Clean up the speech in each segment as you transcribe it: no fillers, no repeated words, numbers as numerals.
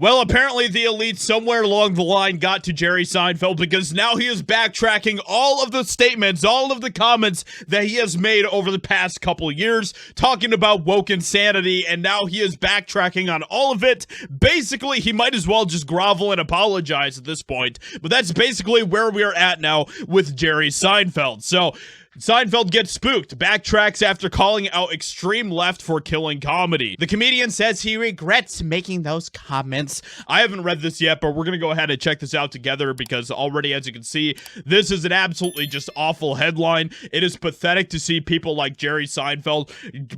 Well, apparently the elite somewhere along the line got to Jerry Seinfeld because now he is backtracking all of the statements, all of the comments that he has made over the past couple years, talking about woke insanity, and now he is backtracking on all of it. Basically, he might as well just grovel and apologize at this point, but that's basically where we are at now with Jerry Seinfeld. So, Seinfeld gets spooked, backtracks after calling out extreme left for killing comedy. The comedian says he regrets making those comments. I haven't read this yet, but we're going to go ahead and check this out together because already, as you can see, this is an absolutely just awful headline. It is pathetic to see people like Jerry Seinfeld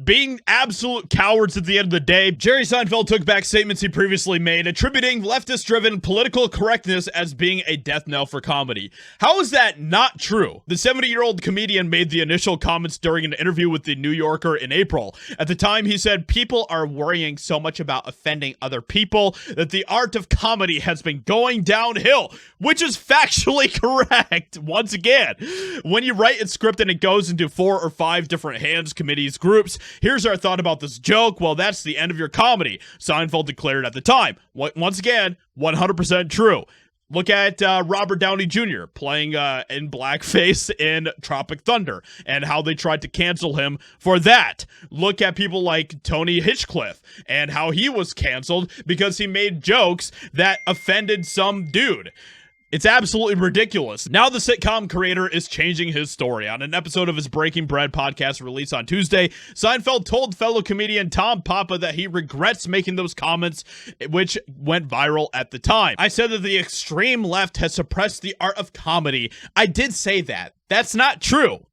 being absolute cowards at the end of the day. Jerry Seinfeld took back statements he previously made, attributing leftist-driven political correctness as being a death knell for comedy. How is that not true? The 70-year-old comedian made the initial comments during an interview with the New Yorker in April. At the time, he said, "People are worrying so much about offending other people that the art of comedy has been going downhill," which is factually correct. Once again, when you write a script and it goes into 4 or 5 different hands, committees, groups, here's our thought about this joke. Well, that's the end of your comedy, Seinfeld declared at the time. Once again, 100% true. Look at Robert Downey Jr. playing in blackface in Tropic Thunder and how they tried to cancel him for that. Look at people like Tony Hinchcliffe and how he was canceled because he made jokes that offended some dude. It's absolutely ridiculous. Now the sitcom creator is changing his story. On an episode of his Breaking Bread podcast released on Tuesday, Seinfeld told fellow comedian Tom Papa that he regrets making those comments, which went viral at the time. "I said that the extreme left has suppressed the art of comedy. I did say that. That's not true.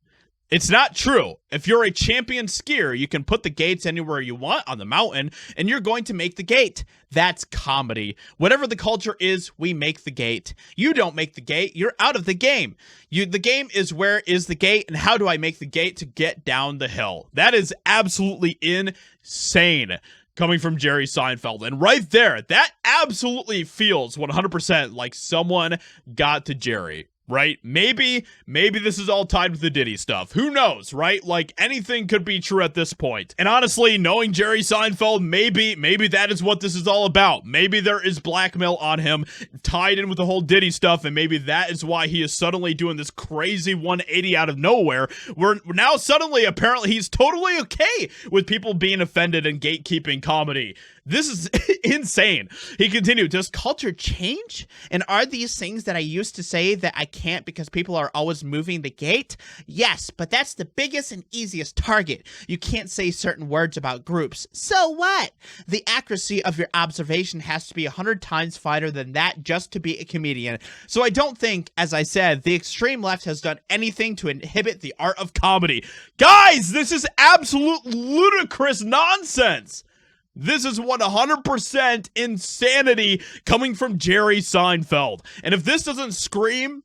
It's not true. If you're a champion skier, you can put the gates anywhere you want on the mountain, and you're going to make the gate. That's comedy. Whatever the culture is, we make the gate. You don't make the gate. You're out of the game. The game is where is the gate, and how do I make the gate to get down the hill?" That is absolutely insane coming from Jerry Seinfeld. And right there, that absolutely feels 100% like someone got to Jerry. Right? Maybe this is all tied with the Diddy stuff. Who knows, right? Like, anything could be true at this point. And honestly, knowing Jerry Seinfeld, maybe that is what this is all about. Maybe there is blackmail on him tied in with the whole Diddy stuff, and maybe that is why he is suddenly doing this crazy 180 out of nowhere, where now suddenly, apparently, he's totally okay with people being offended and gatekeeping comedy. This is insane. He continued, "Does culture change? And are these things that I used to say that I can't because people are always moving the gate? Yes, but that's the biggest and easiest target. You can't say certain words about groups. So what? The accuracy of your observation has to be 100 times finer than that just to be a comedian. So I don't think, as I said, the extreme left has done anything to inhibit the art of comedy." Guys, this is absolute ludicrous nonsense. This is 100% insanity coming from Jerry Seinfeld. And if this doesn't scream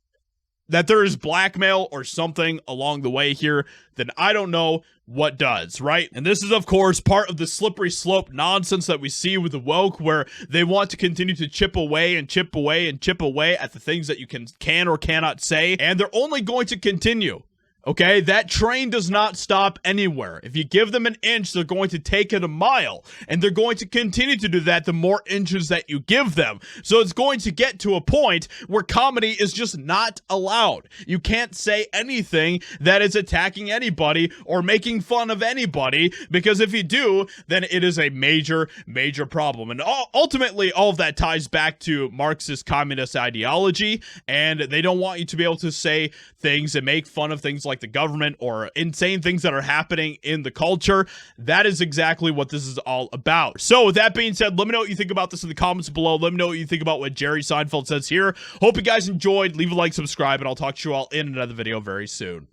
that there is blackmail or something along the way here, then I don't know what does, right? And this is, of course, part of the slippery slope nonsense that we see with the woke, where they want to continue to chip away and chip away and chip away at the things that you can or cannot say, and they're only going to continue. Okay, that train does not stop anywhere. If you give them an inch, they're going to take it a mile. And they're going to continue to do that the more inches that you give them. So it's going to get to a point where comedy is just not allowed. You can't say anything that is attacking anybody or making fun of anybody, because if you do, then it is a major, major problem. And ultimately, all of that ties back to Marxist communist ideology. And they don't want you to be able to say things and make fun of things like the government or insane things that are happening in the culture. That is exactly what this is all about. So with that being said, let me know what you think about this in the comments below. Let me know what you think about what Jerry Seinfeld says here. Hope you guys enjoyed. Leave a like, subscribe, and I'll talk to you all in another video very soon.